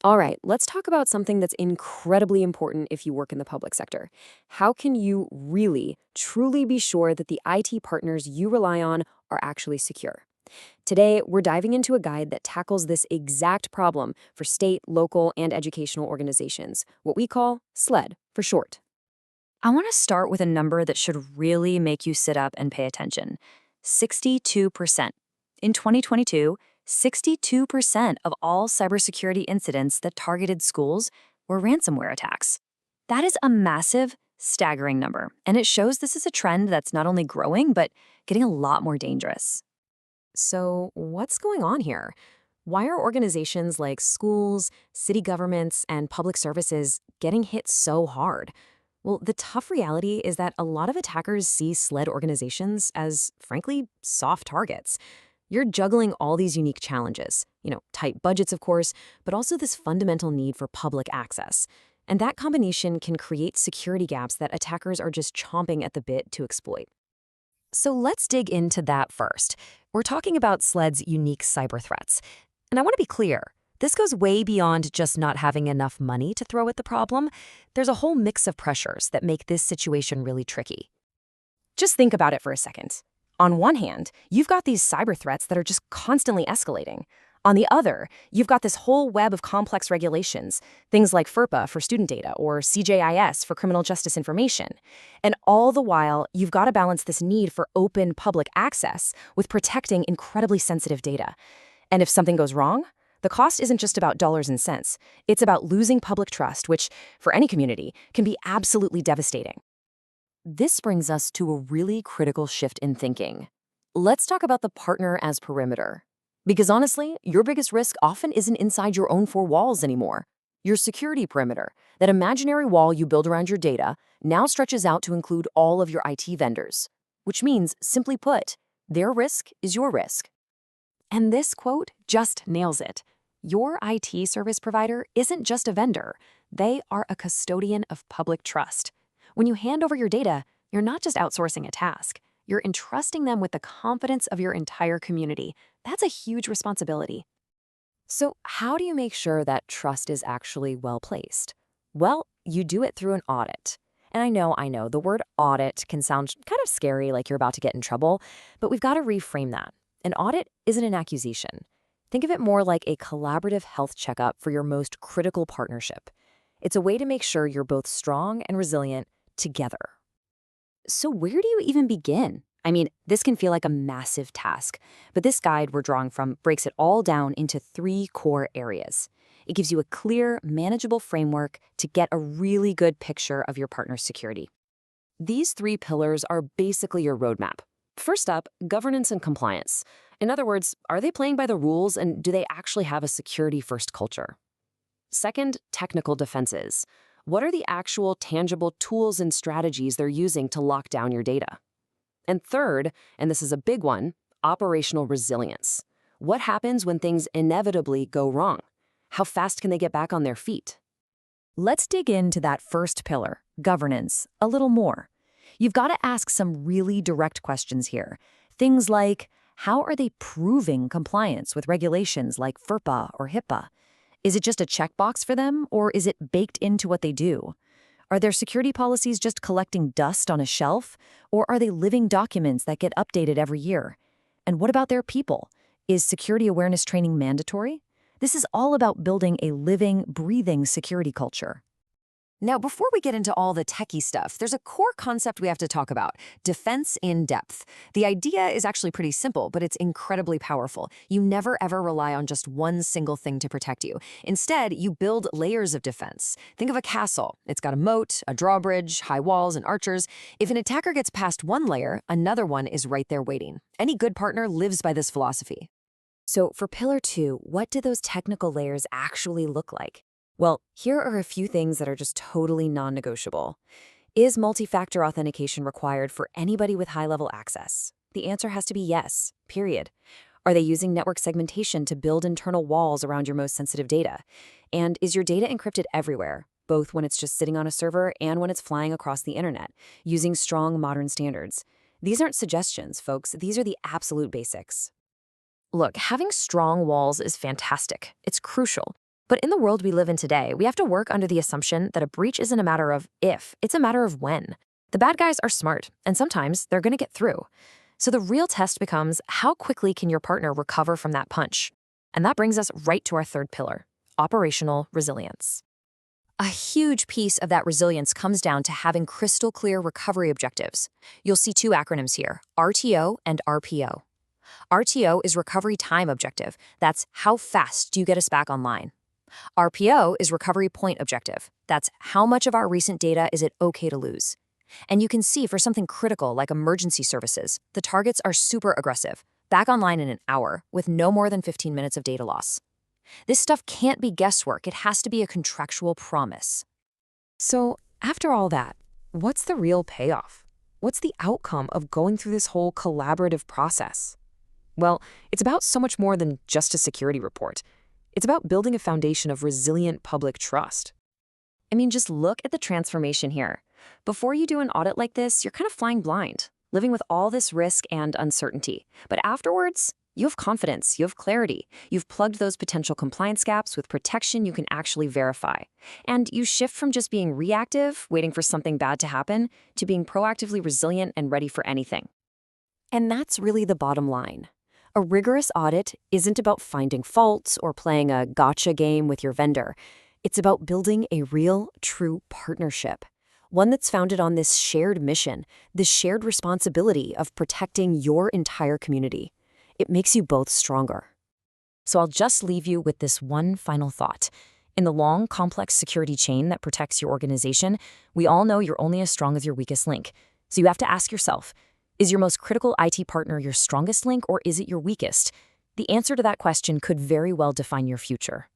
All right, let's talk about something that's incredibly important if you work in the public sector. How can you really, truly be sure that the IT partners you rely on are actually secure? Today, we're diving into a guide that tackles this exact problem for state, local, and educational organizations, what we call SLED for short. I want to start with a number that should really make you sit up and pay attention. 62%. In 2022, 62% of all cybersecurity incidents that targeted schools were ransomware attacks. That is a massive, staggering number, and it shows this is a trend that's not only growing, but getting a lot more dangerous. So, what's going on here? Why are organizations like schools, city governments, and public services getting hit so hard? Well, the tough reality is that a lot of attackers see SLED organizations as, frankly, soft targets. You're juggling all these unique challenges, tight budgets, of course, but also this fundamental need for public access. And that combination can create security gaps that attackers are just chomping at the bit to exploit. So let's dig into that first. We're talking about SLED's unique cyber threats. And I want to be clear, this goes way beyond just not having enough money to throw at the problem. There's a whole mix of pressures that make this situation really tricky. Just think about it for a second. On one hand, you've got these cyber threats that are just constantly escalating. On the other, you've got this whole web of complex regulations, things like FERPA for student data or CJIS for criminal justice information. And all the while, you've got to balance this need for open public access with protecting incredibly sensitive data. And if something goes wrong, the cost isn't just about dollars and cents. It's about losing public trust, which, for any community, can be absolutely devastating. This brings us to a really critical shift in thinking. Let's talk about the partner as perimeter. Because honestly, your biggest risk often isn't inside your own four walls anymore. Your security perimeter, that imaginary wall you build around your data, now stretches out to include all of your IT vendors. Which means, simply put, their risk is your risk. And this quote just nails it. Your IT service provider isn't just a vendor. They are a custodian of public trust. When you hand over your data, you're not just outsourcing a task. You're entrusting them with the confidence of your entire community. That's a huge responsibility. So how do you make sure that trust is actually well placed? Well, you do it through an audit. And I know, the word audit can sound kind of scary, like you're about to get in trouble, but we've got to reframe that. An audit isn't an accusation. Think of it more like a collaborative health checkup for your most critical partnership. It's a way to make sure you're both strong and resilient together. So where do you even begin? I mean, this can feel like a massive task, but this guide we're drawing from breaks it all down into 3 core areas. It gives you a clear, manageable framework to get a really good picture of your partner's security. These 3 pillars are basically your roadmap. First up, governance and compliance. In other words, are they playing by the rules and do they actually have a security-first culture? Second, technical defenses. What are the actual tangible tools and strategies they're using to lock down your data? And third, and this is a big one, operational resilience. What happens when things inevitably go wrong? How fast can they get back on their feet? Let's dig into that first pillar, governance, a little more. You've got to ask some really direct questions here. Things like, how are they proving compliance with regulations like FERPA or HIPAA? Is it just a checkbox for them, or is it baked into what they do? Are their security policies just collecting dust on a shelf, or are they living documents that get updated every year? And what about their people? Is security awareness training mandatory? This is all about building a living, breathing security culture. Now, before we get into all the techie stuff, there's a core concept we have to talk about: defense in depth. The idea is actually pretty simple, but it's incredibly powerful. You never ever rely on just one single thing to protect you. Instead, you build layers of defense. Think of a castle. It's got a moat, a drawbridge, high walls, and archers. If an attacker gets past one layer, another one is right there waiting. Any good partner lives by this philosophy. So for pillar 2, what do those technical layers actually look like? Well, here are a few things that are just totally non-negotiable. Is multi-factor authentication required for anybody with high-level access? The answer has to be yes, period. Are they using network segmentation to build internal walls around your most sensitive data? And is your data encrypted everywhere, both when it's just sitting on a server and when it's flying across the internet, using strong modern standards? These aren't suggestions, folks. These are the absolute basics. Look, having strong walls is fantastic. It's crucial. But in the world we live in today, we have to work under the assumption that a breach isn't a matter of if, it's a matter of when. The bad guys are smart, and sometimes they're going to get through. So the real test becomes, how quickly can your partner recover from that punch? And that brings us right to our third pillar, operational resilience. A huge piece of that resilience comes down to having crystal clear recovery objectives. You'll see two acronyms here, RTO and RPO. RTO is recovery time objective. That's how fast do you get us back online. RPO is recovery point objective. That's how much of our recent data is it okay to lose. And you can see for something critical like emergency services, the targets are super aggressive, back online in an hour with no more than 15 minutes of data loss. This stuff can't be guesswork, it has to be a contractual promise. So, after all that, what's the real payoff? What's the outcome of going through this whole collaborative process? Well, it's about so much more than just a security report. It's about building a foundation of resilient public trust. I mean, just look at the transformation here. Before you do an audit like this, you're kind of flying blind, living with all this risk and uncertainty. But afterwards, you have confidence, you have clarity. You've plugged those potential compliance gaps with protection you can actually verify. And you shift from just being reactive, waiting for something bad to happen, to being proactively resilient and ready for anything. And that's really the bottom line. A rigorous audit isn't about finding faults or playing a gotcha game with your vendor. It's about building a real, true partnership. One that's founded on this shared mission, this shared responsibility of protecting your entire community. It makes you both stronger. So I'll just leave you with this one final thought. In the long, complex security chain that protects your organization, we all know you're only as strong as your weakest link. So you have to ask yourself, is your most critical IT partner your strongest link or is it your weakest? The answer to that question could very well define your future.